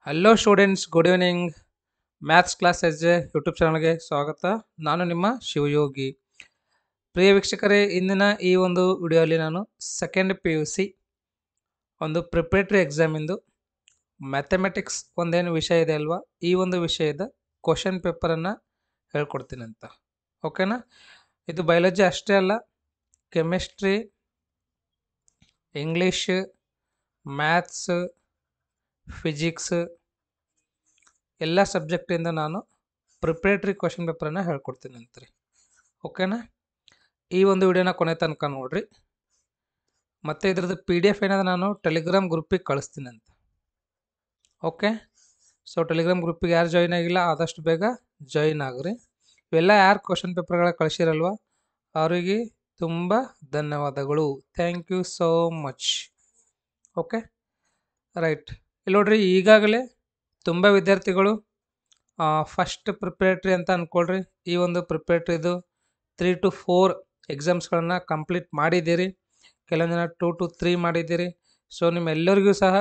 Hello students, good evening. Maths class S J YouTube ಚಾನಲ್ಗೆ ಸ್ವಾಗತ. ನಾನು ನಿಮ್ಮ ಶಿವಯೋಗಿ. ಪ್ರಿಯ ವೀಕ್ಷಕರೇ, ಇಂದಿನ ಈ ಒಂದು ವಿಡಿಯೋಲಿ ನಾನು ಸೆಕೆಂಡ್ PUC ಒಂದು ಪ್ರಿಪ್ರೇಟರಿ ಎಕ್ಸಾಮಿಂದು ಮ್ಯಾಥಮೆಟಿಕ್ಸ್ ಒಂದೇನು ವಿಷಯ ಇದೆ ಅಲ್ವಾ, ಈ ಒಂದು ವಿಷಯದ ಕ್ವಶನ್ ಪೇಪರನ್ನು ಹೇಳ್ಕೊಡ್ತೀನಿ ಅಂತ. ಓಕೆನಾ? ಇದು ಬಯಾಲಜಿ ಅಷ್ಟೇ ಅಲ್ಲ, ಕೆಮಿಸ್ಟ್ರಿ, ಇಂಗ್ಲೀಷ್, ಮ್ಯಾಥ್ಸ್, ಫಿಸಿಕ್ಸ್ ಎಲ್ಲ ಸಬ್ಜೆಕ್ಟಿಂದ ನಾನು ಪ್ರಿಪ್ರೇಟರಿ ಕ್ವಶನ್ ಪೇಪರನ್ನು ಹೇಳ್ಕೊಡ್ತೀನಿ ಅಂತ್ರಿ. ಓಕೆನಾ? ಈ ಒಂದು ವಿಡಿಯೋನ ಕೊನೆ ತನಕ ನೋಡ್ರಿ. ಮತ್ತು ಇದ್ರದ್ದು PDF ಏನಾದ್ರು ನಾನು ಟೆಲಿಗ್ರಾಮ್ ಗ್ರೂಪಿಗೆ ಕಳಿಸ್ತೀನಿ ಅಂತ. ಓಕೆ, ಸೊ ಟೆಲಿಗ್ರಾಮ್ ಗ್ರೂಪಿಗೆ ಯಾರು ಜಾಯ್ನ್ ಆಗಿಲ್ಲ ಆದಷ್ಟು ಬೇಗ ಜಾಯ್ನ್ ಆಗ್ರಿ. ಇವೆಲ್ಲ ಯಾರು ಕ್ವಶನ್ ಪೇಪರ್ಗಳ ಕಳಿಸಿರಲ್ವ ಅವರಿಗೆ ತುಂಬ ಧನ್ಯವಾದಗಳು. Thank you so much. Okay, right. ಇಲ್ಲಿ ನೋಡ್ರಿ, ಈಗಾಗಲೇ ತುಂಬ ವಿದ್ಯಾರ್ಥಿಗಳು ಫಸ್ಟ್ ಪ್ರಿಪ್ರೇಟ್ರಿ ಅಂತ ಅಂದ್ಕೊಳ್ರಿ, ಈ ಒಂದು ಪ್ರಿಪ್ರೇಟ್ರಿದು 3 to 4 ಎಕ್ಸಾಮ್ಸ್ಗಳನ್ನು ಕಂಪ್ಲೀಟ್ ಮಾಡಿದ್ದೀರಿ. ಕೆಲವೊಂದು ಜನ 2 to 3 ಮಾಡಿದ್ದೀರಿ. ಸೊ ನಿಮ್ಮೆಲ್ಲರಿಗೂ ಸಹ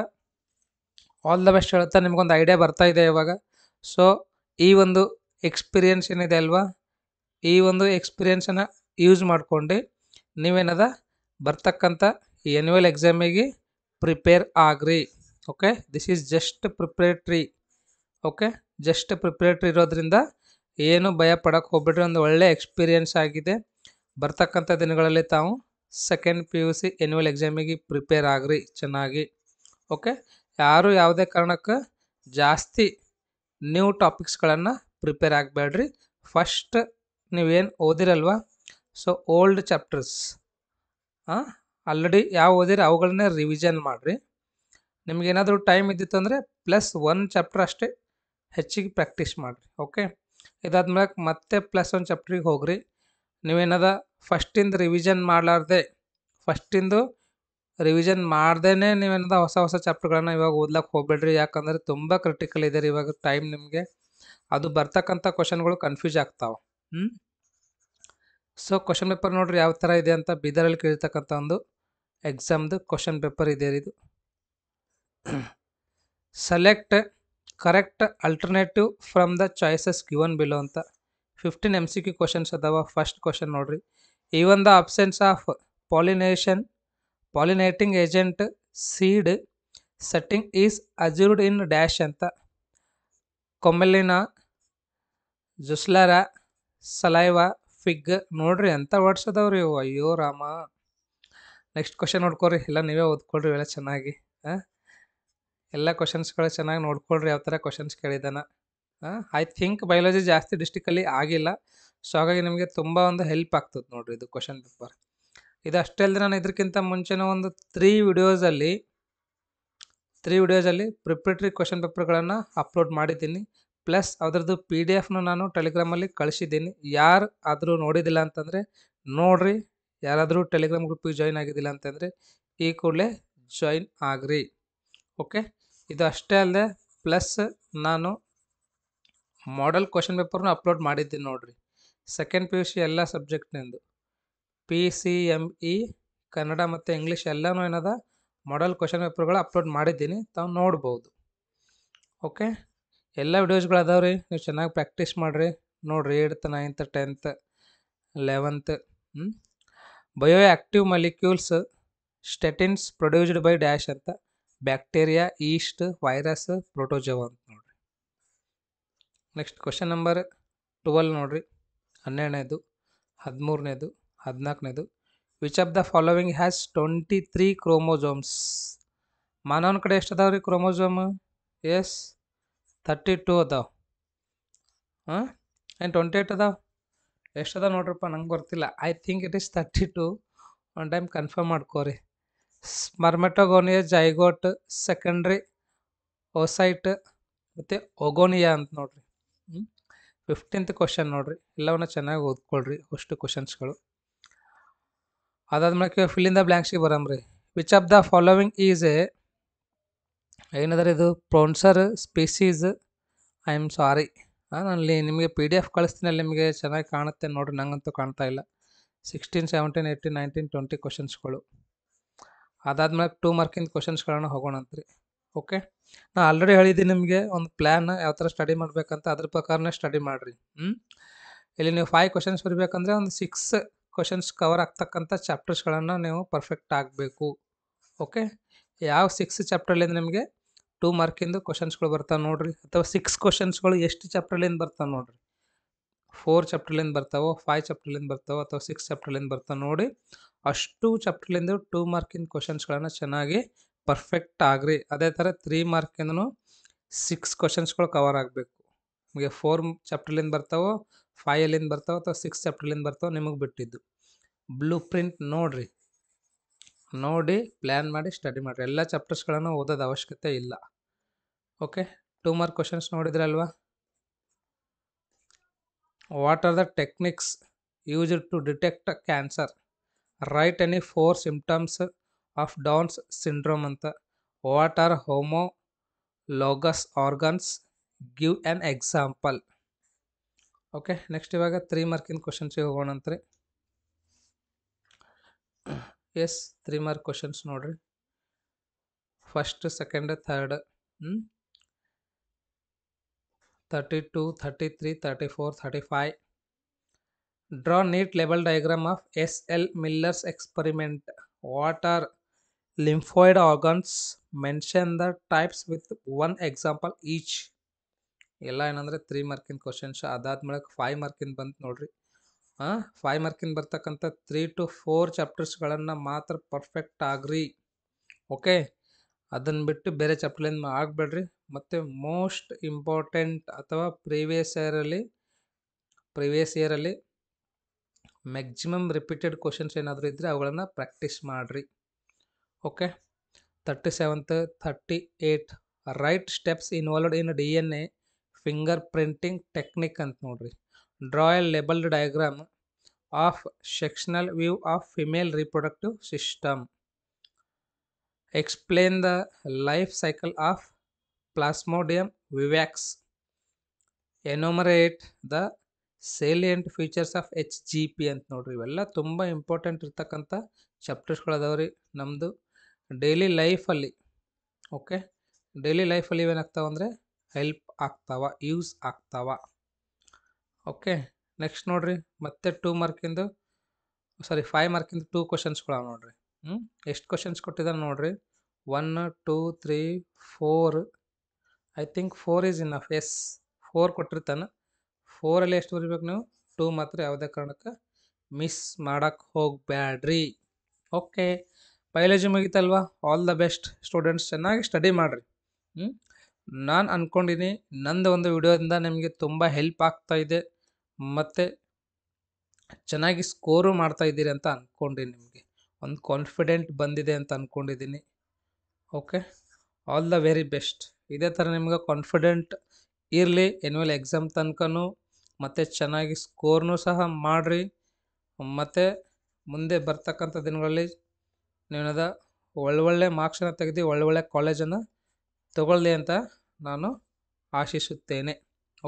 ಆಲ್ ದ ಬೆಸ್ಟ್ ಹೇಳ್ತಾ ನಿಮ್ಗೊಂದು ಐಡಿಯಾ ಬರ್ತಾ ಇದೆ ಇವಾಗ. ಸೊ ಈ ಒಂದು ಎಕ್ಸ್ಪೀರಿಯನ್ಸ್ ಏನಿದೆ ಅಲ್ವಾ, ಈ ಒಂದು ಎಕ್ಸ್ಪೀರಿಯನ್ಸನ್ನು ಯೂಸ್ ಮಾಡ್ಕೊಂಡು ನೀವೇನದ ಬರ್ತಕ್ಕಂಥ ಈ ಆ್ಯನ್ಯುವಲ್ ಎಕ್ಸಾಮಿಗೆ ಪ್ರಿಪೇರ್ ಆಗ್ರಿ. Okay, this is just preparatory. Okay, just preparatory ಇರೋದ್ರಿಂದ ಏನು ಭಯ ಪಡೋಕ್ಕೆ ಹೋಗ್ಬಿಟ್ರೆ ಒಂದು ಒಳ್ಳೆ ಎಕ್ಸ್ಪೀರಿಯನ್ಸ್ ಆಗಿದೆ. ಬರ್ತಕ್ಕಂಥ ದಿನಗಳಲ್ಲಿ ತಾವು ಸೆಕೆಂಡ್ PUC ಆ್ಯನ್ಯುವಲ್ ಎಕ್ಸಾಮಿಗೆ ಪ್ರಿಪೇರ್ ಆಗ್ರಿ ಚೆನ್ನಾಗಿ. ಓಕೆ, ಯಾರು ಯಾವುದೇ ಕಾರಣಕ್ಕೆ ಜಾಸ್ತಿ ನ್ಯೂ ಟಾಪಿಕ್ಸ್ಗಳನ್ನು ಪ್ರಿಪೇರ್ ಆಗಬೇಡ್ರಿ. ಫಸ್ಟ್ ನೀವೇನು ಓದಿರಲ್ವ, ಸೊ ಓಲ್ಡ್ ಚಾಪ್ಟರ್ಸ್ ಆಲ್ರೆಡಿ ಯಾವ ಓದಿರಿ ಅವುಗಳನ್ನೇ ರಿವಿಷನ್ ಮಾಡಿರಿ. ನಿಮಗೇನಾದರೂ ಟೈಮ್ ಇದ್ದಿತ್ತು ಅಂದರೆ +1 ಚಾಪ್ಟರ್ ಅಷ್ಟೇ ಹೆಚ್ಚಿಗೆ ಪ್ರಾಕ್ಟೀಸ್ ಮಾಡಿರಿ. ಓಕೆ, ಇದಾದ್ಮೇಲೆ ಮತ್ತೆ +1 ಚಾಪ್ಟ್ರಿಗೆ ಹೋಗ್ರಿ. ನೀವೇನದ ಫಸ್ಟಿಂದ ರಿವಿಷನ್ ಮಾಡ್ದೇ ನೀವೇನದ ಹೊಸ ಚಾಪ್ಟರ್ಗಳನ್ನು ಇವಾಗ ಓದ್ಲಕ್ಕೆ ಹೋಗ್ಬೇಡ್ರಿ. ಯಾಕಂದರೆ ತುಂಬ ಕ್ರಿಟಿಕಲ್ ಇದೆ ರೀ ಇವಾಗ ಟೈಮ್ ನಿಮಗೆ. ಅದು ಬರ್ತಕ್ಕಂಥ ಕ್ವಶನ್ಗಳು ಕನ್ಫ್ಯೂಸ್ ಆಗ್ತಾವೆ. ಸೊ ಕ್ವಶನ್ ಪೇಪರ್ ನೋಡ್ರಿ ಯಾವ ಥರ ಇದೆ ಅಂತ. ಬೀದರಲ್ಲಿ ಕೇಳಿರ್ತಕ್ಕಂಥ ಒಂದು ಎಕ್ಸಾಮ್ದು ಕ್ವಶನ್ ಪೇಪರ್ ಇದೆ ಇದು. Select correct alternative from the choices given below ಅಂತ 15 MCQ ಕ್ವಶನ್ಸ್ ಅದಾವ. ಫಸ್ಟ್ ಕ್ವಶನ್ ನೋಡ್ರಿ, even the absence of pollinating agent seed setting is assured in dash ಅಂತ. ಕೊಮೆಲಿನಾ, ಜುಸ್ಲಾರಾ, ಸಲೈವಾ, ಫಿಗ್. ನೋಡ್ರಿ ಎಂಥ ವರ್ಡ್ಸ್ ಅದಾವ್ರಿ ಇವು, ಅಯ್ಯೋ ರಾಮ. ನೆಕ್ಸ್ಟ್ ಕ್ವಶನ್ ನೋಡ್ಕೊರಿ, ಎಲ್ಲ ನೀವೇ ಓದ್ಕೊಳ್ರಿ ಎಲ್ಲ ಚೆನ್ನಾಗಿ. ಎಲ್ಲ ಕ್ವಶನ್ಸ್ಗಳು ಚೆನ್ನಾಗಿ ನೋಡ್ಕೊಳ್ರಿ ಯಾವ ಥರ ಕ್ವಶನ್ಸ್ ಕೇಳಿದಾನ. ಐ ಥಿಂಕ್ ಬಯಾಲಜಿ ಜಾಸ್ತಿ ಡಿಸ್ಟಿಕಲ್ಲಿ ಆಗಿಲ್ಲ, ಸೊ ಹಾಗಾಗಿ ನಿಮಗೆ ತುಂಬ ಒಂದು ಹೆಲ್ಪ್ ಆಗ್ತದೆ ನೋಡ್ರಿ ಇದು ಕ್ವಶನ್ ಪೇಪರ್. ಇದು ಅಷ್ಟೇ ಅಲ್ಲದೆ ನಾನು ಇದಕ್ಕಿಂತ ಮುಂಚೆನೇ ಒಂದು 3 ವಿಡಿಯೋಸಲ್ಲಿ ಪ್ರಿಪ್ರೇಟರಿ ಕ್ವಶನ್ ಪೇಪರ್ಗಳನ್ನು ಅಪ್ಲೋಡ್ ಮಾಡಿದ್ದೀನಿ. ಪ್ಲಸ್ ಅದರದ್ದು PDF ನಾನು ಟೆಲಿಗ್ರಾಮಲ್ಲಿ ಕಳಿಸಿದ್ದೀನಿ. ಯಾರು ಆದರೂ ನೋಡಿದ್ದಿಲ್ಲ ಅಂತಂದರೆ ನೋಡ್ರಿ. ಯಾರಾದರೂ ಟೆಲಿಗ್ರಾಮ್ ಗ್ರೂಪಿಗೆ ಜಾಯ್ನ್ ಆಗಿದ್ದಿಲ್ಲ ಅಂತಂದರೆ ಈ ಕೂಡಲೇ ಜಾಯ್ನ್ ಆಗ್ರಿ. ಓಕೆ, ಇದು ಅಷ್ಟೇ ಅಲ್ಲದೆ ಪ್ಲಸ್ ನಾನು ಮಾಡೆಲ್ ಕ್ವಶನ್ ಪೇಪರ್ನ ಅಪ್ಲೋಡ್ ಮಾಡಿದ್ದೀನಿ ನೋಡ್ರಿ. ಸೆಕೆಂಡ್ PUC ಎಲ್ಲ ಸಬ್ಜೆಕ್ಟ್ನಿಂದು PCME ಕನ್ನಡ ಮತ್ತು ಇಂಗ್ಲೀಷ್ ಎಲ್ಲನೂ ಏನದ ಮಾಡೆಲ್ ಕ್ವಶನ್ ಪೇಪರ್ಗಳು ಅಪ್ಲೋಡ್ ಮಾಡಿದ್ದೀನಿ, ತಾವು ನೋಡ್ಬೋದು. ಓಕೆ, ಎಲ್ಲ ವಿಡಿಯೋಸ್ಗಳು ಅದಾವ್ರಿ, ನೀವು ಚೆನ್ನಾಗಿ ಪ್ರಾಕ್ಟೀಸ್ ಮಾಡಿರಿ. ನೋಡಿರಿ 8th 9th 10th 11th bio active molecules statins produced by dash ಅಂತ. ಬ್ಯಾಕ್ಟೀರಿಯಾ, ಈಸ್ಟ್, ವೈರಸ್, ಪ್ರೋಟೋಜೋವಾ ಅಂತ ನೋಡ್ರಿ. ನೆಕ್ಸ್ಟ್ ಕ್ವಶನ್ ನಂಬರ್ 12 ನೋಡ್ರಿ, 12ನೇದು, 13ನೇದು, 14ನೇದು. Which of the following has 23 chromosomes? ಮಾನವನ ಕಡೆ ಎಷ್ಟು ಅದಾವ ರೀ ಕ್ರೋಮೋಸೋಮ್? ಎಸ್, 32 ಅದಾವ. ಏನು 28 ಅದಾವ? ಎಷ್ಟು ಅದಾವ ನೋಡ್ರಪ್ಪ, ನಂಗೆ ಗೊತ್ತಿಲ್ಲ. I think it is 32. One time confirm ಮಾಡ್ಕೋರಿ. ಸ್ಪರ್ಮೆಟೋಗೋನಿಯಾ, ಜೈಗೋಟ್, ಸೆಕೆಂಡ್ರಿ ಓಸೈಟ್ ಮತ್ತು ಒಗೋನಿಯಾ ಅಂತ ನೋಡ್ರಿ. 15th ಕ್ವಶನ್ ನೋಡ್ರಿ, ಎಲ್ಲವನ್ನ ಚೆನ್ನಾಗಿ ಓದ್ಕೊಳ್ರಿ ಅಷ್ಟು ಕ್ವಶನ್ಸ್ಗಳು. ಅದಾದ್ಮೇಲೆ ಫಿಲ್ ಇನ್ ದ ಬ್ಲ್ಯಾಂಕ್ಸ್ಗೆ ಬರಮ್ರಿ. Which of the following is ಏನಂದ್ರೆ ಇದು ಪ್ರೊನ್ಸರ್ ಸ್ಪೀಸೀಸ್. ಐ ಆಮ್ ಸಾರಿ, ನಾನಲ್ಲಿ ನಿಮಗೆ PDF ಕಳಿಸ್ತೀನಿ, ಅಲ್ಲಿ ನಿಮಗೆ ಚೆನ್ನಾಗಿ ಕಾಣುತ್ತೆ ನೋಡ್ರಿ. ನಂಗಂತೂ ಕಾಣ್ತಾ ಇಲ್ಲ. 16, 17, 18, 19, 20 ಕ್ವಶನ್ಸ್ಗಳು. ಅದಾದ್ಮೇಲೆ 2 ಮಾರ್ಕಿಂದ ಕ್ವಶನ್ಸ್ಗಳನ್ನ ಹೋಗೋಣಂತ್ರಿ. ಓಕೆ, ನಾನು ಆಲ್ರೆಡಿ ಹೇಳಿದ್ದೀನಿ ನಿಮಗೆ ಒಂದು ಪ್ಲ್ಯಾನ್ ಯಾವ ಥರ ಸ್ಟಡಿ ಮಾಡಬೇಕಂತ, ಅದ್ರ ಪ್ರಕಾರನೇ ಸ್ಟಡಿ ಮಾಡಿರಿ. ಇಲ್ಲಿ ನೀವು 5 ಕ್ವಶನ್ಸ್ ಬರಬೇಕಂದ್ರೆ ಒಂದು 6 ಕ್ವಶನ್ಸ್ ಕವರ್ ಆಗ್ತಕ್ಕಂಥ ಚಾಪ್ಟರ್ಸ್ಗಳನ್ನು ನೀವು ಪರ್ಫೆಕ್ಟ್ ಆಗಬೇಕು. ಓಕೆ, ಯಾವ 6 ಚಾಪ್ಟರ್ಲಿಂದ ನಿಮಗೆ 2 ಮಾರ್ಕಿಂದು ಕ್ವಶನ್ಸ್ಗಳು ಬರ್ತಾವೆ ನೋಡಿರಿ, ಅಥವಾ 6 ಕ್ವಶನ್ಸ್ಗಳು ಎಷ್ಟು ಚಾಪ್ಟರ್ಲಿಂದ ಬರ್ತಾವೆ ನೋಡಿರಿ. 4 ಚಾಪ್ಟರ್ಲಿಂದ ಬರ್ತಾವೋ, 5 ಚಾಪ್ಟರ್ಲಿಂದ ಬರ್ತಾವೋ, ಅಥವಾ 6 ಚಾಪ್ಟರ್ಲಿಂದ ಬರ್ತಾವೆ ನೋಡಿ. ಅಷ್ಟು ಚಾಪ್ಟರ್ಲಿಂದ 2 ಮಾರ್ಕಿನ ಕ್ವಶನ್ಸ್ಗಳನ್ನು ಚೆನ್ನಾಗಿ ಪರ್ಫೆಕ್ಟ್ ಆಗ್ರಿ. ಅದೇ ಥರ 3 ಮಾರ್ಕಿಂದೂ 6 ಕ್ವಶನ್ಸ್ಗಳು ಕವರ್ ಆಗಬೇಕು. ನಿಮಗೆ 4 ಚಾಪ್ಟರ್ಲಿಂದ ಬರ್ತಾವೋ, 5 ಎಲ್ಲಿಂದ ಬರ್ತಾವೋ, ಅಥವಾ 6 ಚಾಪ್ಟರ್ಲಿಂದ ಬರ್ತಾವೋ ನಿಮಗೆ ಬಿಟ್ಟಿದ್ದು. ಬ್ಲೂ ಪ್ರಿಂಟ್ ನೋಡಿರಿ, ನೋಡಿ ಪ್ಲ್ಯಾನ್ ಮಾಡಿ ಸ್ಟಡಿ ಮಾಡಿರಿ. ಎಲ್ಲ ಚಾಪ್ಟರ್ಸ್ಗಳನ್ನು ಓದೋದು ಅವಶ್ಯಕತೆ ಇಲ್ಲ. ಓಕೆ, 2 ಮಾರ್ಕ್ ಕ್ವಶನ್ಸ್ ನೋಡಿದ್ರಲ್ವಾ? What are the techniques used to detect cancer? Write any 4 symptoms of Down's syndrome ಅಂತ. What are homologous organs? Give an example. Okay, next ಇವಾಗ 3 ಮಾರ್ಕಿನ ಕ್ವಶನ್ಸಿಗೆ ಹೋಗೋಣಂತ್ರಿ. ಎಸ್, 3 ಮಾರ್ಕ್ ಕ್ವಶನ್ಸ್ ನೋಡ್ರಿ. First, second, third, 32, 33, 34, 35. Draw neat label diagram of S.L. Miller's experiment. What are lymphoid organs? Mention the types with one example each. ಎಲ್ಲ ಏನಂದರೆ 3 ಮಾರ್ಕಿನ questions. ಅದಾದ್ಮೇಲೆ 5 ಮಾರ್ಕಿನ ಬಂತು ನೋಡ್ರಿ. 5 ಮಾರ್ಕಿನ ಬರ್ತಕ್ಕಂಥ 3 to 4 ಚಾಪ್ಟರ್ಸ್ಗಳನ್ನು ಮಾತ್ರ ಪರ್ಫೆಕ್ಟ್ ಆಗ್ರಿ. ಓಕೆ, ಅದನ್ನು ಬಿಟ್ಟು ಬೇರೆ ಚಾಪ್ಟರ್ಲಿಂದ ಆಗಬೇಡ್ರಿ. ಮತ್ತು ಮೋಸ್ಟ್ ಇಂಪಾರ್ಟೆಂಟ್ ಅಥವಾ ಪ್ರೀವಿಯಸ್ ಇಯರಲ್ಲಿ ಮ್ಯಾಕ್ಸಿಮಮ್ ರಿಪೀಟೆಡ್ ಕ್ವಶನ್ಸ್ ಏನಾದರೂ ಇದ್ದರೆ ಅವುಗಳನ್ನು ಪ್ರಾಕ್ಟೀಸ್ ಮಾಡಿರಿ. Okay, 37th, 38 right steps involved in DNA finger printing technique ಅಂತ ನೋಡ್ರಿ. Draw A labelled diagram of sectional view of female reproductive system. Explain the life cycle of Plasmodium vivax. Enumerate the salient features of HGP ಅಂತ ನೋಡ್ರಿ. ಇವೆಲ್ಲ ತುಂಬ important ಇರ್ತಕ್ಕಂಥ ಚಾಪ್ಟರ್ಸ್ಗಳದಾವ್ರಿ ನಮ್ಮದು daily ಲೈಫಲ್ಲಿ. Okay, daily ಲೈಫಲ್ಲಿ ಇವೇನಾಗ್ತಾವ ಅಂದರೆ ಹೆಲ್ಪ್ ಆಗ್ತಾವ, ಯೂಸ್ ಆಗ್ತಾವ. ಓಕೆ, ನೆಕ್ಸ್ಟ್ ನೋಡ್ರಿ, ಮತ್ತೆ 5 ಮಾರ್ಕಿಂದು 2 ಕ್ವಶನ್ಸ್ಗಳವ ನೋಡ್ರಿ. ಎಷ್ಟು ಕ್ವಶನ್ಸ್ ಕೊಟ್ಟಿದ್ದಾನೆ ನೋಡ್ರಿ. 1, 2, 3, 4. I think 4 is enough. Yes, 4 ಕೊಟ್ಟಿರ್ತಾನೆ. 4ಅಲ್ಲಿ ಎಷ್ಟು ಬರಿಬೇಕು ನೀವು? 2 ಮಾತ್ರ. ಯಾವುದೇ ಕಾರಣಕ್ಕೆ ಮಿಸ್ ಮಾಡಕ್ಕೆ ಹೋಗಬೇಡ್ರಿ. ಓಕೆ, ಬಯಾಲಜಿ ಮುಗಿತಲ್ವಾ? ಆಲ್ ದ ಬೆಸ್ಟ್ ಸ್ಟೂಡೆಂಟ್ಸ್, ಚೆನ್ನಾಗಿ ಸ್ಟಡಿ ಮಾಡಿರಿ. ನಾನು ಅಂದ್ಕೊಂಡಿನಿ ನಂದು ಒಂದು ವಿಡಿಯೋದಿಂದ ನಿಮಗೆ ತುಂಬ ಹೆಲ್ಪ್ ಆಗ್ತಾಯಿದೆ ಮತ್ತು ಚೆನ್ನಾಗಿ ಸ್ಕೋರು ಮಾಡ್ತಾಯಿದ್ದೀರಿ ಅಂತ ಅಂದ್ಕೊಂಡಿನಿ. ನಿಮಗೆ ಒಂದು ಕಾನ್ಫಿಡೆಂಟ್ ಬಂದಿದೆ ಅಂತ ಅಂದ್ಕೊಂಡಿದ್ದೀನಿ. Okay, all the very best. ಇದೇ ಥರ ನಿಮ್ಗೆ ಕಾನ್ಫಿಡೆಂಟ್ ಇರಲಿ ಎನ್ಯುವಲ್ ಎಕ್ಸಾಮ್ ತನಕನೂ, ಮತ್ತು ಚೆನ್ನಾಗಿ ಸ್ಕೋರ್ನೂ ಸಹ ಮಾಡಿರಿ. ಮತ್ತು ಮುಂದೆ ಬರ್ತಕ್ಕಂಥ ದಿನಗಳಲ್ಲಿ ನೀವದ ಒಳ್ಳೊಳ್ಳೆ ಮಾರ್ಕ್ಸನ್ನು ತೆಗೆದು ಒಳ್ಳೊಳ್ಳೆ ಕಾಲೇಜನ್ನು ತಗೊಳ್ಳಿ ಅಂತ ನಾನು ಆಶಿಸುತ್ತೇನೆ.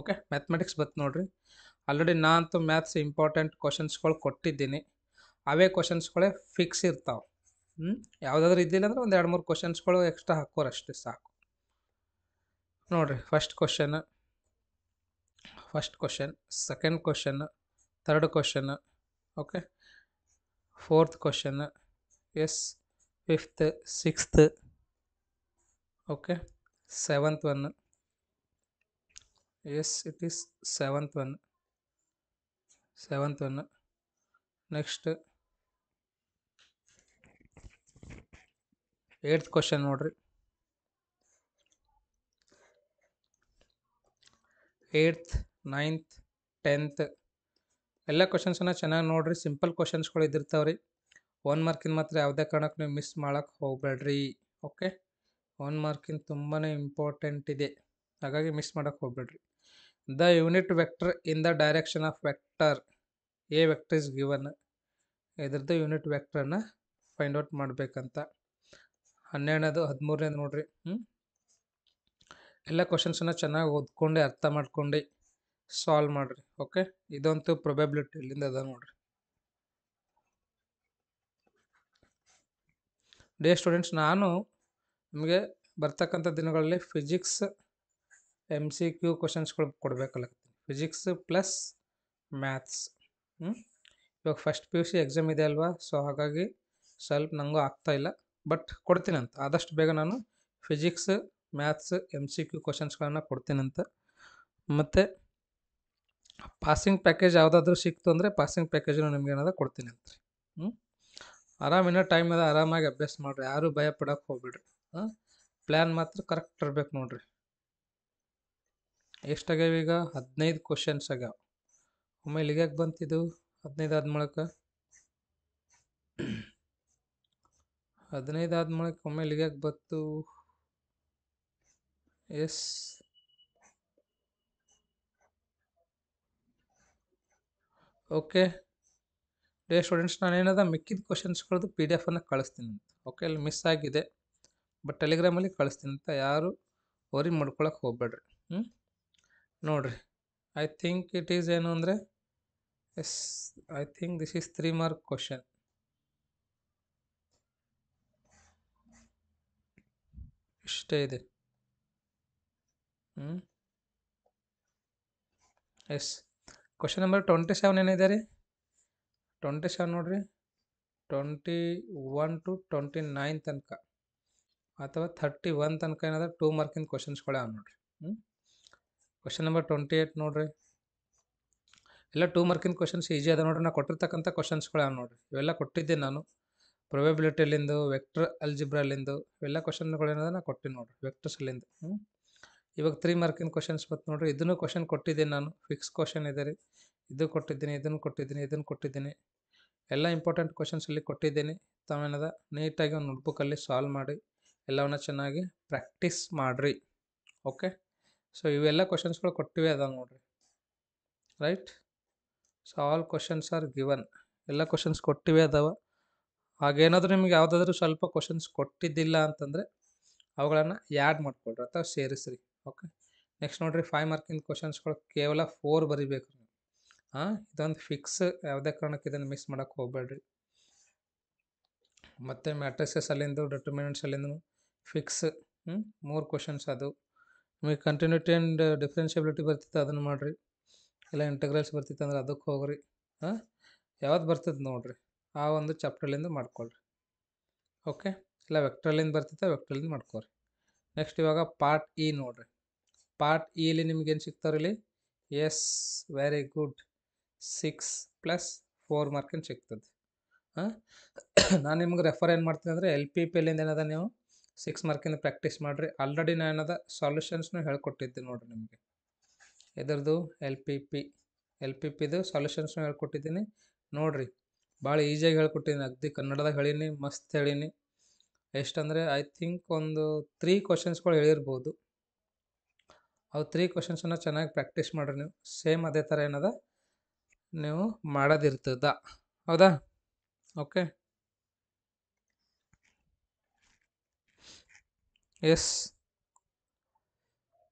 ಓಕೆ, ಮ್ಯಾಥಮೆಟಿಕ್ಸ್ ಬತ್ತು ನೋಡಿರಿ. ಆಲ್ರೆಡಿ ನಾನಂತೂ ಮ್ಯಾಥ್ಸ್ ಇಂಪಾರ್ಟೆಂಟ್ ಕ್ವಶನ್ಸ್ಗಳು ಕೊಟ್ಟಿದ್ದೀನಿ. ಅವೇ ಕ್ವಶನ್ಸ್ಗಳೇ ಫಿಕ್ಸ್ ಇರ್ತಾವೆ. ಯಾವುದಾದ್ರೂ ಇದ್ದಿಲ್ಲ ಅಂದರೆ ಒಂದು 2-3 ಕ್ವಶನ್ಸ್ಗಳು ಎಕ್ಸ್ಟ್ರಾ ಹಾಕೋರು ಅಷ್ಟೇ ಸಾಕು. ನೋಡಿರಿ, first question, second question, third question, okay, 4th question, yes, 5th, 6th, okay, 7th one, yes, it is 7th one. Next 8th question ನೋಡ್ರಿ. 8th, 9th, 10th ಎಲ್ಲ ಕ್ವಶನ್ಸನ್ನು ಚೆನ್ನಾಗಿ ನೋಡಿರಿ. ಸಿಂಪಲ್ ಕ್ವಶನ್ಸ್ಗಳು ಇದ್ದಿರ್ತಾವ್ರಿ. 1 ಮಾರ್ಕಿನ ಮಾತ್ರ ಯಾವುದೇ ಕಾರಣಕ್ಕೆ ನೀವು ಮಿಸ್ ಮಾಡೋಕ್ಕೆ ಹೋಗಬೇಡ್ರಿ. ಓಕೆ, 1 ಮಾರ್ಕಿನ ತುಂಬಾ ಇಂಪಾರ್ಟೆಂಟ್ ಇದೆ, ಹಾಗಾಗಿ ಮಿಸ್ ಮಾಡೋಕ್ಕೆ ಹೋಗಬೇಡ್ರಿ. The unit vector in the direction of vector A vector is given. ಇದ್ರದ್ದು ಯೂನಿಟ್ ವೆಕ್ಟರನ್ನು ಫೈಂಡ್ ಔಟ್ ಮಾಡಬೇಕಂತ. 12ನೇದು 13ನೇದು ನೋಡ್ರಿ. ಎಲ್ಲ ಕ್ವಶನ್ಸನ್ನು ಚೆನ್ನಾಗಿ ಓದ್ಕೊಂಡು ಅರ್ಥ ಮಾಡ್ಕೊಂಡು ಸಾಲ್ವ್ ಮಾಡಿರಿ. ಓಕೆ, ಇದಂತೂ ಪ್ರೊಬೆಬಿಲಿಟಿ ಇಲ್ಲಿಂದ ಅದ ನೋಡ್ರಿ. ಡೇ ಸ್ಟೂಡೆಂಟ್ಸ್, ನಾನು ನಿಮಗೆ ಬರ್ತಕ್ಕಂಥ ದಿನಗಳಲ್ಲಿ ಫಿಸಿಕ್ಸ್ MCQ ಕ್ವಶನ್ಸ್ಗಳು ಕೊಡಬೇಕಲ್ಲ. Physics plus maths. ಇವಾಗ ಫಸ್ಟ್ PUC ಎಕ್ಸಾಮ್ ಇದೆ ಅಲ್ವಾ, ಸೊ ಹಾಗಾಗಿ ಸ್ವಲ್ಪ ನನಗೂ ಆಗ್ತಾಯಿಲ್ಲ, ಬಟ್ ಕೊಡ್ತೀನಂತ ಆದಷ್ಟು ಬೇಗ ನಾನು ಫಿಸಿಕ್ಸ್ ಮ್ಯಾಥ್ಸ್ MCQ ಕ್ವಶನ್ಸ್ಗಳನ್ನು ಕೊಡ್ತೀನಂತ. ಮತ್ತು ಪಾಸಿಂಗ್ ಪ್ಯಾಕೇಜ್ ಯಾವುದಾದ್ರೂ ಸಿಕ್ತು ಅಂದರೆ ಪಾಸಿಂಗ್ ಪ್ಯಾಕೇಜನ್ನು ನಿಮ್ಗೆ ಏನಾದ್ರು ಕೊಡ್ತೀನಿ ಅಂತ ರೀ. ಆರಾಮಿನ ಟೈಮ್ ಅದ, ಆರಾಮಾಗಿ ಅಭ್ಯಾಸ ಮಾಡಿರಿ, ಯಾರೂ ಭಯ ಪಡೋಕೆ ಹೋಗ್ಬಿಡ್ರಿ. ಪ್ಲ್ಯಾನ್ ಮಾತ್ರ ಕರೆಕ್ಟ್ ಇರ್ಬೇಕು ನೋಡ್ರಿ. ಎಷ್ಟಾಗ್ಯಾವ ಈಗ? 15 ಕ್ವಶನ್ಸ್ ಆಗ್ಯಾವ. ಒಮ್ಮೆ ಇಲ್ಲಿಗ್ಯಾಕೆ ಬಂತಿದ್ದು 15 ಆದ್ಮೇಳಕ್ಕೆ? 15 ಆದ್ಮೇಳಕ್ಕೆ ಒಮ್ಮೆ ಇಲ್ಲಿಗ್ಯಾಕೆ ಬಂತು? ಎಸ್, ಓಕೆ ಡೇ ಸ್ಟೂಡೆಂಟ್ಸ್, ನಾನೇನದ ಮಿಕ್ಕಿದ ಕ್ವಶನ್ಸ್ಗಳದ್ದು PDF ಅನ್ನು ಕಳಿಸ್ತೀನಿ ಅಂತ. ಓಕೆ, ಅಲ್ಲಿ ಮಿಸ್ ಆಗಿದೆ, ಬಟ್ ಟೆಲಿಗ್ರಾಮಲ್ಲಿ ಕಳಿಸ್ತೀನಿ ಅಂತ, ಯಾರು ವರಿ ಮಾಡ್ಕೊಳಕ್ಕೆ ಹೋಗ್ಬೇಡ್ರಿ. ನೋಡ್ರಿ, ಐ ಥಿಂಕ್ ಇಟ್ ಈಸ್ ಏನು ಅಂದರೆ, yes, I think this is 3 mark question. ಇಷ್ಟೇ ಇದೆ. ಎಸ್, ಕ್ವಶನ್ ನಂಬರ್ 27 ಏನಿದೆ ರೀ? 27 ನೋಡ್ರಿ, 21 to 29 ತನಕ ಅಥವಾ 31 ತನಕ ಏನಾದ್ರೆ 2 ಮಾರ್ಕಿನ ಕ್ವಶನ್ಸ್ಗಳೇ ಅವ ನೋಡ್ರಿ. ಕ್ವಶನ್ ನಂಬರ್ 28 ನೋಡ್ರಿ, ಎಲ್ಲ 2 ಮಾರ್ಕಿನ ಕ್ವಶನ್ಸ್ ಈಜಿ ಅದ ನೋಡ್ರಿ. ನಾ ಕೊಟ್ಟಿರ್ತಕ್ಕಂಥ ಕ್ವಶನ್ಸ್ಗಳೇ ಅವ ನೋಡ್ರಿ. ಇವೆಲ್ಲ ಕೊಟ್ಟಿದ್ದೆ ನಾನು, ಪ್ರೊಬೆಬಿಲಿಟಿಲಿಂದು, ವೆಕ್ಟರ್ ಅಲ್ಜಿಬ್ರಾಲಿಂದು ಇವೆಲ್ಲ ಕ್ವಶನ್ಗಳೇನದ ನಾ ಕೊಟ್ಟಿನಿ ನೋಡ್ರಿ, ವೆಕ್ಟರ್ಸಲ್ಲಿಂದು. ಇವಾಗ 3 ಮಾರ್ಕಿನ ಕ್ವಶನ್ಸ್ ಬತ್ತು ನೋಡ್ರಿ. ಇದನ್ನು ಕ್ವಶನ್ ಕೊಟ್ಟಿದ್ದೀನಿ ನಾನು, ಫಿಕ್ಸ್ ಕ್ವಶನ್ ಇದೆ ರೀ. ಇದು ಕೊಟ್ಟಿದ್ದೀನಿ, ಇದನ್ನು ಕೊಟ್ಟಿದ್ದೀನಿ, ಇದನ್ನು ಕೊಟ್ಟಿದ್ದೀನಿ, ಎಲ್ಲ ಇಂಪಾರ್ಟೆಂಟ್ ಕ್ವಶನ್ಸ್ ಇಲ್ಲಿ ಕೊಟ್ಟಿದ್ದೀನಿ. ತಾವೇನದ ನೀಟಾಗಿ ಒಂದು ನೋಟ್ಬುಕ್ಕಲ್ಲಿ ಸಾಲ್ವ್ ಮಾಡಿ ಎಲ್ಲವನ್ನ ಚೆನ್ನಾಗಿ ಪ್ರಾಕ್ಟೀಸ್ ಮಾಡಿರಿ. ಓಕೆ, ಸೊ ಇವೆಲ್ಲ ಕ್ವಶನ್ಸ್ಗಳು ಕೊಟ್ಟಿವೆ ಅದಾವ ನೋಡ್ರಿ, right. So all questions are given, ಎಲ್ಲ ಕ್ವಶನ್ಸ್ ಕೊಟ್ಟಿವೆ ಅದಾವ. ಹಾಗೇನಾದರೂ ನಿಮ್ಗೆ ಯಾವುದಾದ್ರೂ ಸ್ವಲ್ಪ ಕ್ವಶನ್ಸ್ ಕೊಟ್ಟಿದ್ದಿಲ್ಲ ಅಂತಂದರೆ ಅವುಗಳನ್ನು ಆ್ಯಡ್ ಮಾಡ್ಕೊಳ್ರಿ ಅಥವಾ ಸೇರಿಸ್ರಿ. ಓಕೆ, ನೆಕ್ಸ್ಟ್ ನೋಡ್ರಿ, 5 ಮಾರ್ಕಿನ ಕ್ವಶನ್ಸ್ಗಳು ಕೇವಲ 4 ಬರಿಬೇಕು ನೀವು. ಇದೊಂದು ಫಿಕ್ಸ್, ಯಾವುದೇ ಕಾರಣಕ್ಕೆ ಇದನ್ನು ಮಿಸ್ ಮಾಡೋಕ್ಕೆ ಹೋಗಬೇಡ್ರಿ. ಮತ್ತು ಮ್ಯಾಟ್ರಿಸಸ್ ಅಲ್ಲಿಂದು, ಡಿಟರ್ಮಿನೆಂಟ್ಸ್ ಅಲ್ಲಿಂದು ಫಿಕ್ಸ್ 3 ಕ್ವಶನ್ಸ್. ಅದು ನಿಮಗೆ ಕಂಟಿನ್ಯೂಟಿ ಆ್ಯಂಡ್ ಡಿಫ್ರೆನ್ಷಿಯಬಿಲಿಟಿ ಬರ್ತಿತ್ತು ಅದನ್ನು ಮಾಡಿರಿ, ಇಲ್ಲ ಇಂಟಗ್ರಲ್ಸ್ ಬರ್ತಿತ್ತು ಅಂದ್ರೆ ಅದಕ್ಕೆ ಹೋಗ್ರಿ. ಯಾವ್ದು ಬರ್ತದೆ ನೋಡ್ರಿ ಆ ಒಂದು ಚಾಪ್ಟರ್ಲಿಂದ ಮಾಡ್ಕೊಳ್ರಿ. ಓಕೆ, ಇಲ್ಲ ವೆಕ್ಟ್ರಲಿಂದ ಬರ್ತಿತ್ತು ವೆಕ್ಟ್ರಲಿಂದ ಮಾಡ್ಕೊರಿ. ನೆಕ್ಸ್ಟ್ ಇವಾಗ ಪಾರ್ಟ್ ಇ ನೋಡ್ರಿ. ಪಾರ್ಟ್ ಇಲಿ ನಿಮ್ಗೇನು ಸಿಗ್ತಾವ್ರಿ ಇಲ್ಲಿ? ಎಸ್, ವೆರಿ ಗುಡ್, 6 + 4 ಮಾರ್ಕಿನ ಸಿಗ್ತದೆ. ನಾನು ನಿಮ್ಗೆ ರೆಫರ್ ಏನು ಮಾಡ್ತೀನಿ ಅಂದರೆ LPPಲಿಂದ ಏನದ ನೀವು 6 ಮಾರ್ಕಿಂದ ಪ್ರಾಕ್ಟೀಸ್ ಮಾಡಿರಿ. ಆಲ್ರೆಡಿ ನಾನು ಏನದ ಸಾಲ್ಯೂಷನ್ಸ್ನು ಹೇಳ್ಕೊಟ್ಟಿದ್ದೆ ನೋಡಿರಿ ನಿಮಗೆ. ಇದರದ್ದು LPPದು ಸಾಲ್ಯೂಷನ್ಸ್ನು ಹೇಳ್ಕೊಟ್ಟಿದ್ದೀನಿ ನೋಡಿರಿ. ಭಾಳ ಈಸಿಯಾಗಿ ಹೇಳ್ಕೊಟ್ಟಿದ್ದೀನಿ, ಅಗ್ದಿ ಕನ್ನಡದಾಗ ಹೇಳೀನಿ, ಮಸ್ತ್ ಹೇಳೀನಿ. ಎಷ್ಟಂದರೆ ಐ ಥಿಂಕ್ ಒಂದು 3 ಕ್ವಶನ್ಸ್ಗಳು ಹೇಳಿರ್ಬೋದು. ಅವು 3 ಕ್ವಶನ್ಸನ್ನು ಚೆನ್ನಾಗಿ ಪ್ರಾಕ್ಟೀಸ್ ಮಾಡಿರಿ ನೀವು. ಸೇಮ್ ಅದೇ ಥರ ಏನದ ನೀವು ಮಾಡೋದಿರ್ತದ, ಹೌದಾ? ಓಕೆ, ಎಸ್,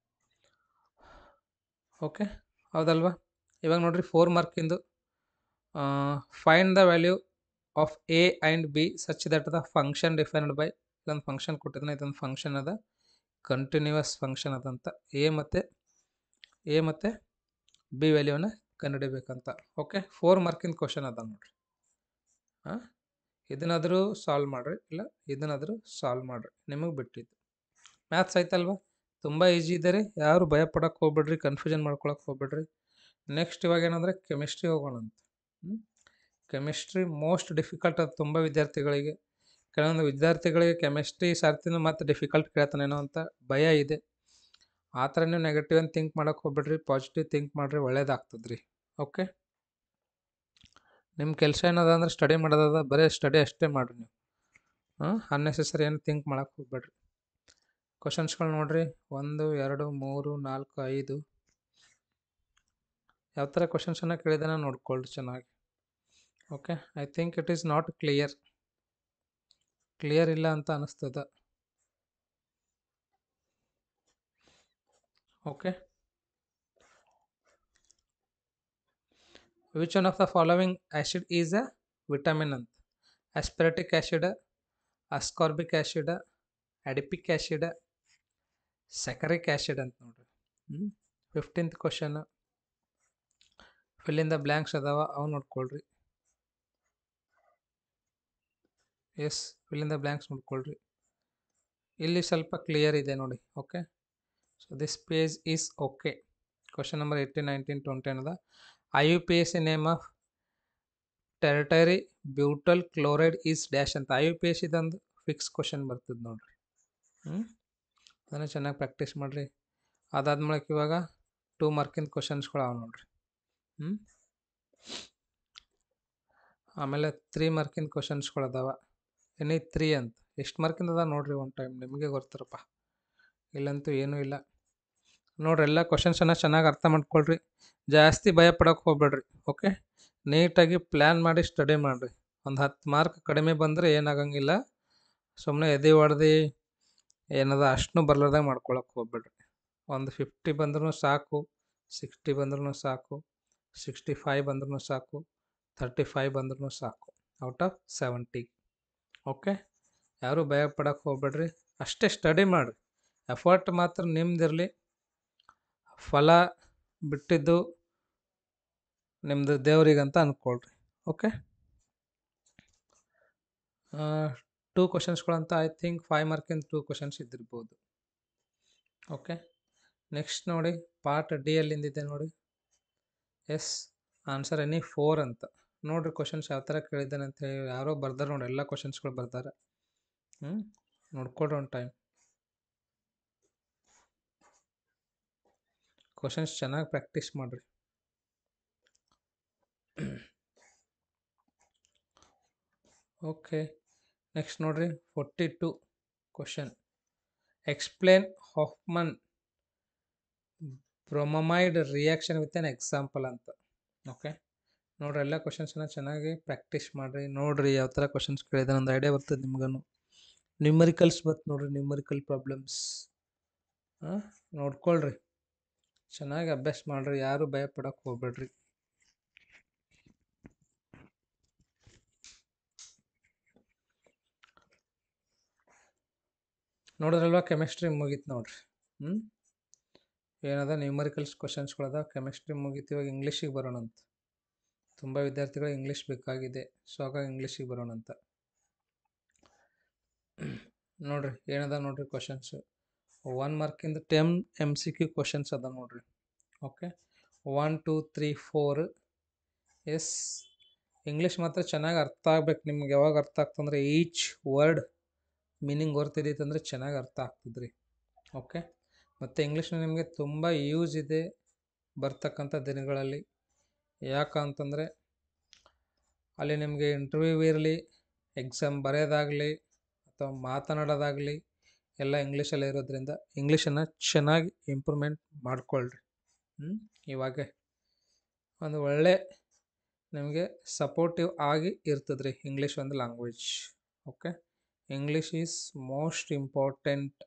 ಓಕೆ, ಹೌದಲ್ವಾ? ಇವಾಗ ನೋಡ್ರಿ 4 ಮಾರ್ಕಿಂದು find the value of A and B such that the function defined by, ಇದೊಂದು ಫಂಕ್ಷನ್ ಕೊಟ್ಟಿದ್ದಾನೆ, ಇದೊಂದು ಫಂಕ್ಷನ್ ಅದ, ಕಂಟಿನ್ಯೂಯಸ್ ಫಂಕ್ಷನ್ ಅದಂತ. ಎ ಮತ್ತು B ವ್ಯಾಲ್ಯೂನ ಕಂಡುಹಿಡಿಬೇಕಂತ. ಓಕೆ, 4 ಮಾರ್ಕಿನ ಕ್ವಶನ್ ಅದ ನೋಡ್ರಿ. ಇದನ್ನಾದರೂ ಸಾಲ್ವ್ ಮಾಡಿರಿ, ಇಲ್ಲ ಇದನ್ನಾದರೂ ಸಾಲ್ವ್ ಮಾಡಿರಿ, ನಿಮಗೆ ಬಿಟ್ಟಿದ್ದು. ಮ್ಯಾಥ್ಸ್ ಆಯ್ತಲ್ವ, ತುಂಬ ಈಜಿ ಇದೆ ರೀ, ಯಾರು ಭಯ ಪಡೋಕ್ಕೆ ಹೋಗ್ಬೇಡ್ರಿ, ಕನ್ಫ್ಯೂಷನ್ ಮಾಡ್ಕೊಳಕ್ಕೆ ಹೋಗ್ಬೇಡ್ರಿ. ನೆಕ್ಸ್ಟ್ ಇವಾಗ ಏನಂದರೆ ಕೆಮಿಸ್ಟ್ರಿ ಹೋಗೋಣ ಅಂತ. ಕೆಮಿಸ್ಟ್ರಿ ಮೋಸ್ಟ್ ಡಿಫಿಕಲ್ಟ್ ಅದು ತುಂಬ ವಿದ್ಯಾರ್ಥಿಗಳಿಗೆ. ಕೆಲವೊಂದು ವಿದ್ಯಾರ್ಥಿಗಳಿಗೆ ಕೆಮಿಸ್ಟ್ರಿ ಸರ್ತಿನೂ ಮತ್ತು ಡಿಫಿಕಲ್ಟ್ ಕೇಳ್ತಾನೇನೋ ಅಂತ ಭಯ ಇದೆ. ಆ ಥರ ನೀವು ನೆಗೆಟಿವ್ ಅಂತ ಥಿಂಕ್ ಮಾಡೋಕ್ಕೆ ಹೋಗ್ಬೇಡ್ರಿ, ಪಾಸಿಟಿವ್ ಥಿಂಕ್ ಮಾಡಿರಿ, ಒಳ್ಳೇದಾಗ್ತದೆ ರೀ. ಓಕೆ, ನಿಮ್ಮ ಕೆಲಸ ಏನದ ಅಂದ್ರೆ ಸ್ಟಡಿ ಮಾಡೋದದ, ಬರೀ ಸ್ಟಡಿ ಅಷ್ಟೇ ಮಾಡಿರಿ ನೀವು. ಅನ್ನೆಸೆಸರಿ ಏನು ಥಿಂಕ್ ಮಾಡೋಕ್ಕೆ ಹೋಗ್ಬೇಡ್ರಿ. ಕ್ವಶನ್ಸ್ಗಳು ನೋಡಿರಿ, 1 2 3 4 5 ಯಾವ ಥರ ಕ್ವಶನ್ಸನ್ನು ಕೇಳಿದಾನ ನೋಡ್ಕೊಳ್ರಿ ಚೆನ್ನಾಗಿ. Okay, I think it is not clear ಇಲ್ಲ ಅಂತ ಅನಿಸ್ತದ. Okay, which one of the following acid is a vitamin ಅಂತ? Aspartic acid, ascorbic acid, adipic acid, saccharic acid ಅಂತ ನೋಡ್ರಿ. 15th question, fill in the blanks ಅದಾವ, ಅವು ನೋಡ್ಕೊಳ್ರಿ. Yes, fill in the blanks ನೋಡ್ಕೊಳ್ರಿ. ಇಲ್ಲಿ ಸ್ವಲ್ಪ ಕ್ಲಿಯರ್ ಇದೆ ನೋಡಿ. Okay, so this page is okay. Question number 18, 19, 20 ಅನ್ನೋದ IUPAC name of territory ಬ್ಯೂಟಲ್ chloride is dash ಅಂತ. IUPAC ಇದೊಂದು ಫಿಕ್ಸ್ ಕ್ವಶನ್ ಬರ್ತದೆ ನೋಡ್ರಿ. ಅದನ್ನು ಚೆನ್ನಾಗಿ ಪ್ರಾಕ್ಟೀಸ್ ಮಾಡಿರಿ. ಅದಾದ್ಮೇಲೆ ಇವಾಗ 2 ಮಾರ್ಕಿಂದ ಕ್ವಶನ್ಸ್ಗಳು ಅವ ನೋಡ್ರಿ. ಆಮೇಲೆ 3 ಮಾರ್ಕಿಂದ ಕ್ವಶನ್ಸ್ಗಳು ಅದಾವ. ಎನಿ 3 ಅಂತ ಎಷ್ಟು ಮಾರ್ಕಿಂದ ಅದ ನೋಡ್ರಿ, ಒಂದು ಟೈಮ್ ನಿಮಗೆ ಗೊತ್ತಿರಪ್ಪ, ಇಲ್ಲಂತೂ ಏನೂ ಇಲ್ಲ ನೋಡ್ರಿ. ಎಲ್ಲ ಕ್ವಶನ್ಸನ್ನು ಚೆನ್ನಾಗಿ ಅರ್ಥ ಮಾಡ್ಕೊಳ್ರಿ, ಜಾಸ್ತಿ ಭಯ ಪಡೋಕೆ ಹೋಗ್ಬೇಡ್ರಿ. ಓಕೆ, ನೀಟಾಗಿ ಪ್ಲ್ಯಾನ್ ಮಾಡಿ ಸ್ಟಡಿ ಮಾಡಿರಿ. ಒಂದು 10 ಮಾರ್ಕ್ ಕಡಿಮೆ ಬಂದರೆ ಏನಾಗಂಗಿಲ್ಲ, ಸುಮ್ಮನೆ ಎದೆ ಹೊಡೆದು ಏನದ ಅಷ್ಟೂ ಬರ್ಲಾರ್ದಾಗ ಮಾಡ್ಕೊಳಕ್ಕೆ ಹೋಗ್ಬೇಡ್ರಿ. ಒಂದು 50 ಬಂದ್ರೂ ಸಾಕು, 60 ಬಂದ್ರೂ ಸಾಕು, 65 ಬಂದ್ರೂ ಸಾಕು, 35 ಬಂದ್ರೂ ಸಾಕು ಔಟ್ ಆಫ್ 70. ಓಕೆ, ಯಾರೂ ಭಯ ಪಡೋಕೆ ಹೋಗ್ಬೇಡ್ರಿ, ಅಷ್ಟೇ ಸ್ಟಡಿ ಮಾಡಿರಿ. ಎಫರ್ಟ್ ಮಾತ್ರ ನಿಮ್ದಿರಲಿ, ಫಲ ಬಿಟ್ಟಿದ್ದು ನಿಮ್ಮದು ದೇವ್ರಿಗಂತ ಅಂದ್ಕೊಳ್ರಿ. ಓಕೆ, 2 ಕ್ವಶನ್ಸ್ಗಳಂತ ಐ ಥಿಂಕ್ 5 ಮಾರ್ಕಿಂದ 2 ಕ್ವಶನ್ಸ್ ಇದ್ದಿರ್ಬೋದು. ಓಕೆ, ನೆಕ್ಸ್ಟ್ ನೋಡಿ ಪಾರ್ಟ್ ಡಿ ಅಲ್ಲಿಂದಿದೆ ನೋಡಿ. ಎಸ್, ಆನ್ಸರ್ ಎನಿ 4 ಅಂತ ನೋಡ್ರಿ. ಕ್ವಶನ್ಸ್ ಯಾವ ಥರ ಕೇಳಿದ್ದಾನೆ ಅಂತ ಹೇಳಿ ಯಾರೋ ಬರ್ದಾರೆ ನೋಡಿ, ಎಲ್ಲ ಕ್ವಶನ್ಸ್ಗಳು ಬರ್ತಾರೆ. ನೋಡ್ಕೊಡ್ರಿ ಒಂದು ಟೈಮ್. ಕ್ವಶನ್ಸ್ ಚೆನ್ನಾಗಿ ಪ್ರಾಕ್ಟೀಸ್ ಮಾಡಿರಿ. ಓಕೆ, ನೆಕ್ಸ್ಟ್ ನೋಡ್ರಿ 42 question. Explain Hoffmann bromamide reaction with an example ಅಂತ. ಓಕೆ, ನೋಡ್ರಿ ಎಲ್ಲ ಕ್ವಶನ್ಸನ್ನ ಚೆನ್ನಾಗಿ ಪ್ರಾಕ್ಟೀಸ್ ಮಾಡಿರಿ. ನೋಡ್ರಿ ಯಾವ ಥರ ಕ್ವಶನ್ಸ್ ಕೇಳಿದಾನೆ ಒಂದು ಐಡಿಯಾ ಬರ್ತದೆ ನಿಮ್ಗೂ. ನ್ಯೂಮರಿಕಲ್ಸ್ ಬರ್ತದೆ ನೋಡ್ರಿ, ನ್ಯೂಮರಿಕಲ್ ಪ್ರಾಬ್ಲಮ್ಸ್ ನೋಡ್ಕೊಳ್ರಿ, ಚೆನ್ನಾಗಿ ಅಭ್ಯಾಸ ಮಾಡಿರಿ, ಯಾರು ಭಯ ಪಡೋಕೆ ಹೋಗ್ಬೇಡ್ರಿ. ನೋಡಿದ್ರಲ್ವ, ಕೆಮಿಸ್ಟ್ರಿ ಮುಗೀತು ನೋಡ್ರಿ. ಏನದ ನ್ಯೂಮರಿಕಲ್ಸ್ ಕ್ವಶನ್ಸ್ಗಳದ, ಕೆಮಿಸ್ಟ್ರಿ ಮುಗೀತು. ಇವಾಗ ಇಂಗ್ಲೀಷಿಗೆ ಬರೋಣಂತ. ತುಂಬ ವಿದ್ಯಾರ್ಥಿಗಳು ಇಂಗ್ಲೀಷ್ ಬೇಕಾಗಿದೆ, ಸೊ ಹಾಗಾಗಿ ಇಂಗ್ಲೀಷಿಗೆ ಬರೋಣಂತ. ನೋಡ್ರಿ ಏನದ ನೋಡ್ರಿ ಕ್ವಶನ್ಸ್. 1 ಮಾರ್ಕಿಂದ 10 MCQ ಕ್ವಶನ್ಸ್ ಅದ ನೋಡ್ರಿ. ಓಕೆ, 1, 2, 3, 4. ಎಸ್, ಇಂಗ್ಲೀಷ್ ಮಾತ್ರ ಚೆನ್ನಾಗಿ ಅರ್ಥ ಆಗ್ಬೇಕು ನಿಮ್ಗೆ. ಯಾವಾಗ ಅರ್ಥ ಆಗ್ತಂದ್ರೆ ಈಚ್ ವರ್ಡ್ ಮೀನಿಂಗ್ ಗೊತ್ತಿದ್ದೈತಂದ್ರೆ ಚೆನ್ನಾಗಿ ಅರ್ಥ ಆಗ್ತದ್ರಿ. ಓಕೆ, ಮತ್ತು ಇಂಗ್ಲೀಷ್ನ ನಿಮಗೆ ತುಂಬ ಯೂಸ್ ಇದೆ ಬರ್ತಕ್ಕಂಥ ದಿನಗಳಲ್ಲಿ. ಯಾಕಂತಂದರೆ ಅಲ್ಲಿ ನಿಮಗೆ ಇಂಟರ್ವ್ಯೂ ಇರಲಿ, ಎಕ್ಸಾಮ್ ಬರೆಯೋದಾಗಲಿ ಅಥವಾ ಮಾತನಾಡೋದಾಗಲಿ ಎಲ್ಲ ಇಂಗ್ಲೀಷಲ್ಲೇ ಇರೋದ್ರಿಂದ ಇಂಗ್ಲೀಷನ್ನು ಚೆನ್ನಾಗಿ ಇಂಪ್ರೂವ್ಮೆಂಟ್ ಮಾಡ್ಕೊಳ್ರಿ. ಇವಾಗ ಒಂದು ಒಳ್ಳೆ ನಿಮಗೆ ಸಪೋರ್ಟಿವ್ ಆಗಿ ಇರ್ತದ್ರಿ ಇಂಗ್ಲೀಷ್ ಒಂದು language. Okay, English is most important,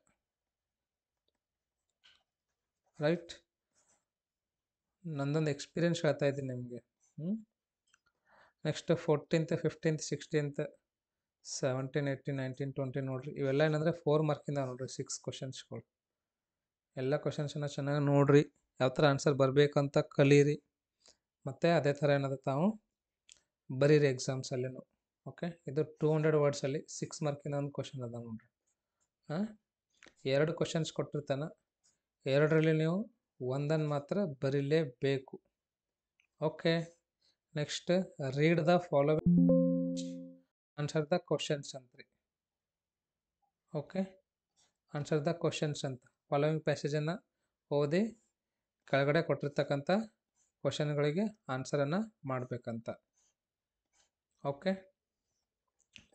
right? ನಂದೊಂದು ಎಕ್ಸ್ಪೀರಿಯನ್ಸ್ ಹೇಳ್ತಾ ಇದ್ದೀನಿ ನಿಮಗೆ. ನೆಕ್ಸ್ಟ್ 14th, 15th, 16th, 17, 18, 19, 20 ನೋಡ್ರಿ. ಇವೆಲ್ಲ ಏನಂದರೆ 4 ಮಾರ್ಕಿಂದ ನೋಡ್ರಿ 6 ಕ್ವಶನ್ಸ್ಗಳು. ಎಲ್ಲ ಕ್ವಶನ್ಸನ್ನು ಚೆನ್ನಾಗಿ ನೋಡ್ರಿ, ಯಾವ ಥರ ಆನ್ಸರ್ ಬರಬೇಕಂತ ಕಲೀರಿ, ಮತ್ತು ಅದೇ ಥರ ಏನದ ತಾವು ಬರೀರಿ ಎಕ್ಸಾಮ್ಸಲ್ಲಿನೂ. ಓಕೆ, ಇದು 200 ವರ್ಡ್ಸಲ್ಲಿ 6 ಮಾರ್ಕಿಂದ ಒಂದು ಕ್ವಶನ್ ಅದ ನೋಡ್ರಿ. 2 ಕ್ವಶನ್ಸ್ ಕೊಟ್ಟಿರ್ತಾನೆ, 2ರಲ್ಲಿ ನೀವು ಒಂದನ್ನು ಮಾತ್ರ ಬರೀಲೇಬೇಕು. Okay, next read the following, answer the questions ಅಂತ್ರಿ. ಓಕೆ, ಆನ್ಸರ್ ದ ಕ್ವಶನ್ಸ್ ಅಂತ ಫಾಲೋವಿಂಗ್ ಪ್ಯಾಸೇಜನ್ನು ಓದಿ ಕೆಳಗಡೆ ಕೊಟ್ಟಿರ್ತಕ್ಕಂಥ ಕ್ವಶನ್ಗಳಿಗೆ ಆನ್ಸರನ್ನು ಮಾಡಬೇಕಂತ. ಓಕೆ,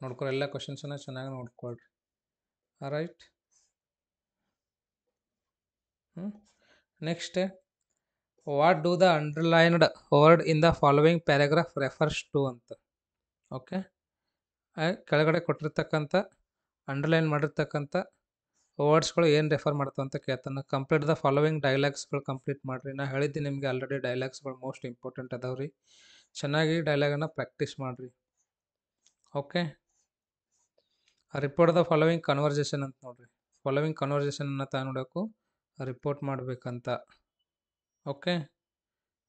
ನೋಡ್ಕೊಳ್ರಿ, ಎಲ್ಲ ಕ್ವಶನ್ಸನ್ನು ಚೆನ್ನಾಗಿ ನೋಡ್ಕೊಳ್ರಿ. Right? Next, what do the underlined word in the following paragraph refers to ಅಂತ. ಓಕೆ, ಕೆಳಗಡೆ ಕೊಟ್ಟಿರ್ತಕ್ಕಂಥ ಅಂಡರ್ಲೈನ್ ಮಾಡಿರ್ತಕ್ಕಂಥ ವರ್ಡ್ಸ್ಗಳು ಏನು ರೆಫರ್ ಮಾಡ್ತಾವೆ ಅಂತ ಕೇಳ್ತಾನೆ. ಕಂಪ್ಲೀಟ್ ದ ಫಾಲೋವಿಂಗ್ ಡೈಲಾಗ್ಸ್ಗಳು ಕಂಪ್ಲೀಟ್ ಮಾಡಿರಿ. ನಾ ಹೇಳಿದ್ದೀನಿ ನಿಮಗೆ ಆಲ್ರೆಡಿ, ಡೈಲಾಗ್ಸ್ಗಳು ಮೋಸ್ಟ್ ಇಂಪಾರ್ಟೆಂಟ್ ಅದಾವ್ರಿ. ಚೆನ್ನಾಗಿ ಡೈಲಾಗನ್ನು ಪ್ರಾಕ್ಟೀಸ್ ಮಾಡಿರಿ. Okay, report the following conversation ಅಂತ ನೋಡ್ರಿ. ಫಾಲೋವಿಂಗ್ ಕನ್ವರ್ಸೇಷನ್ನ ತಾ ನೋಡೋಕು ರಿಪೋರ್ಟ್ ಮಾಡಬೇಕಂತ. Okay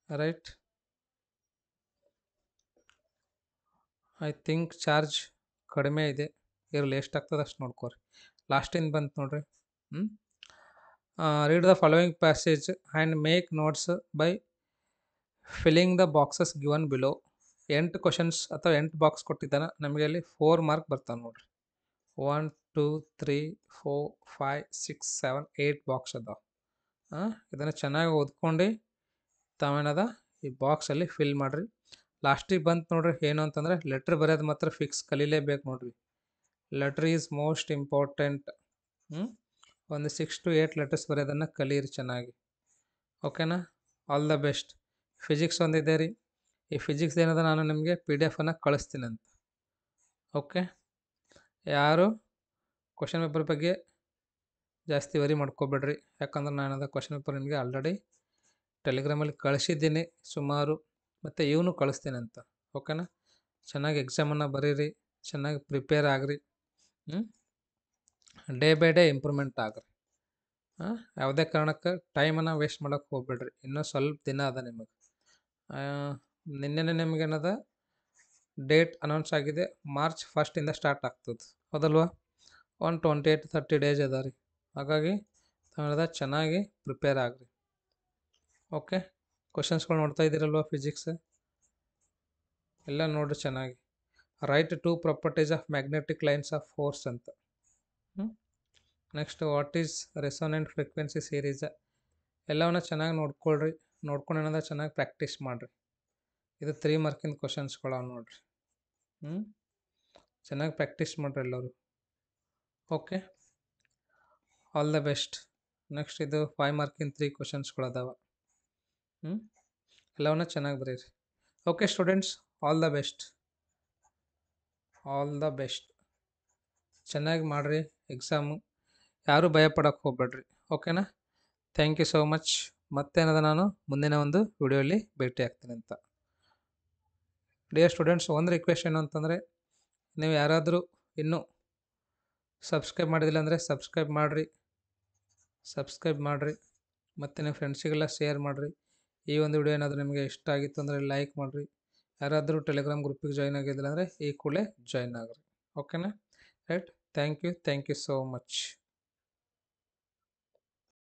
right. I think charge ಕಡಿಮೆ ಇದೆ, ಇರಲಿ ಎಷ್ಟಾಗ್ತದೆ ಅಷ್ಟು ನೋಡ್ಕೊರಿ. ಲಾಸ್ಟಿಂದ ಬಂತು ನೋಡ್ರಿ. Read the following passage and make notes by filling the boxes given below. 8 questions ಅಥವಾ 8 ಬಾಕ್ಸ್ ಕೊಟ್ಟಿದ್ದಾನೆ, ನಮಗೆ ಅಲ್ಲಿ 4 ಮಾರ್ಕ್ ಬರ್ತಾವೆ ನೋಡ್ರಿ. 1 2 3 4 5 6 7 8 ಬಾಕ್ಸ್ ಅದಾವ. ಇದನ್ನು ಚೆನ್ನಾಗಿ ಓದ್ಕೊಂಡು ತಾವೇನದ ಈ ಬಾಕ್ಸಲ್ಲಿ ಫಿಲ್ ಮಾಡಿರಿ. ಲಾಸ್ಟಿಗೆ ಬಂತು ನೋಡ್ರಿ ಏನು ಅಂತಂದರೆ ಲೆಟ್ರ್ ಬರೆಯೋದು ಮಾತ್ರ ಫಿಕ್ಸ್ ಕಲೀಲೇಬೇಕು ನೋಡ್ರಿ. Letter is most important. ಒಂದು 6 to 8 ಲೆಟರ್ಸ್ ಬರೆಯೋದನ್ನು ಕಲೀರಿ ಚೆನ್ನಾಗಿ. ಓಕೆನಾ? All the best. ಫಿಸಿಕ್ಸ್ ಒಂದಿದೆ ರೀ, ಈ ಫಿಸಿಕ್ಸ್ ಏನದ ನಾನು ನಿಮಗೆ PDF ಅನ್ನು ಕಳಿಸ್ತೀನಿ ಅಂತ. ಓಕೆ, ಯಾರು ಕ್ವಶನ್ ಪೇಪರ್ ಬಗ್ಗೆ ಜಾಸ್ತಿ ವರಿ ಮಾಡ್ಕೋಬೇಡ್ರಿ, ಯಾಕಂದ್ರೆ ನಾನು ಅದು ಕ್ವಶನ್ ಪೇಪರ್ ನಿಮಗೆ ಆಲ್ರೆಡಿ ಟೆಲಿಗ್ರಾಮಲ್ಲಿ ಕಳಿಸಿದ್ದೀನಿ ಸುಮಾರು, ಮತ್ತು ಇವನು ಕಳಿಸ್ತೀನಿ ಅಂತ. ಓಕೆನಾ? ಚೆನ್ನಾಗಿ ಎಕ್ಸಾಮನ್ನು ಬರೀರಿ, ಚೆನ್ನಾಗಿ ಪ್ರಿಪೇರ್ ಆಗಿರಿ. ಡೇ ಬೈ ಡೇ ಇಂಪ್ರೂವ್ಮೆಂಟ್ ಆಗ್ರಿ. ಯಾವುದೇ ಕಾರಣಕ್ಕೆ ಟೈಮನ್ನು ವೇಸ್ಟ್ ಮಾಡೋಕ್ಕೆ ಹೋಗ್ಬೇಡ್ರಿ. ಇನ್ನೂ ಸ್ವಲ್ಪ ದಿನ ಅದ ನಿಮಗೆ. ನಿನ್ನೆ ನಿಮಗೇನದ ಡೇಟ್ ಅನೌನ್ಸ್ ಆಗಿದೆ, March 1 ಸ್ಟಾರ್ಟ್ ಆಗ್ತದೆ, ಹೌದಲ್ವಾ? 28-30 ಡೇಸ್ ಅದ ರೀ. ಹಾಗಾಗಿ ತಾವೆಲ್ಲ ಚೆನ್ನಾಗಿ ಪ್ರಿಪೇರ್ ಆಗ್ರಿ. ಓಕೆ, ಕ್ವಶನ್ಸ್ಗಳು ನೋಡ್ತಾ ಇದ್ದೀರಲ್ವ? ಫಿಸಿಕ್ಸ್ ಎಲ್ಲ ನೋಡ್ರಿ ಚೆನ್ನಾಗಿ. Write 2 properties of magnetic lines of force ಅಂತ. Next, what is resonant frequency series? ಎಲ್ಲವನ್ನ ಚೆನ್ನಾಗಿ ನೋಡ್ಕೊಳ್ರಿ, ನೋಡ್ಕೊಂಡು ಏನಂದ್ರೆ ಚೆನ್ನಾಗಿ ಪ್ರಾಕ್ಟೀಸ್ ಮಾಡಿರಿ. ಇದು 3 ಮಾರ್ಕಿಂದ ಕ್ವಶನ್ಸ್ಗಳವ ನೋಡ್ರಿ. ಚೆನ್ನಾಗಿ ಪ್ರಾಕ್ಟೀಸ್ ಮಾಡಿರಿ ಎಲ್ಲರೂ. Okay, all the best. Next, ಇದು 5 ಮಾರ್ಕಿಂದ 3 ಕ್ವಶನ್ಸ್ಗಳದಾವ. ಎಲ್ಲವನ್ನ ಚೆನ್ನಾಗಿ ಬರೀರಿ. Okay students, all the best. All the best. ಚೆನ್ನಾಗಿ ಮಾಡಿರಿ ಎಕ್ಸಾಮು, ಯಾರೂ ಭಯಪಡೋಕ್ಕೆ ಹೋಗ್ಬೇಡ್ರಿ. ಓಕೆನಾ? Thank you so much. ಮತ್ತೇನದ ನಾನು ಮುಂದಿನ ಒಂದು ವಿಡಿಯೋಲಿ ಭೇಟಿ ಆಗ್ತೀನಿ ಅಂತ. ಡಿಯರ್ ಸ್ಟೂಡೆಂಟ್ಸ್, ಒಂದು ರಿಕ್ವೆಸ್ಟ್ ಏನು ಅಂತಂದರೆ, ನೀವು ಯಾರಾದರೂ ಇನ್ನೂ ಸಬ್ಸ್ಕ್ರೈಬ್ ಮಾಡಿದಿಲ್ಲ ಅಂದರೆ ಸಬ್ಸ್ಕ್ರೈಬ್ ಮಾಡಿರಿ, ಮತ್ತು ನಿಮ್ಮ ಫ್ರೆಂಡ್ಸಿಗೆಲ್ಲ ಶೇರ್ ಮಾಡಿರಿ. ಈ ಒಂದು ವಿಡಿಯೋ ಏನಾದರೂ ನಿಮಗೆ ಇಷ್ಟ ಆಗಿತ್ತು ಅಂದರೆ ಲೈಕ್ ಮಾಡಿರಿ. ಯಾರಾದರೂ ಟೆಲಿಗ್ರಾಮ್ ಗ್ರೂಪಿಗೆ ಜಾಯ್ನ್ ಆಗಿದ್ದಿಲ್ಲ ಅಂದರೆ ಈ ಕೂಡಲೇ ಜಾಯ್ನ್ ಆಗಿರಿ. ಓಕೆನಾ? Right, thank you so much.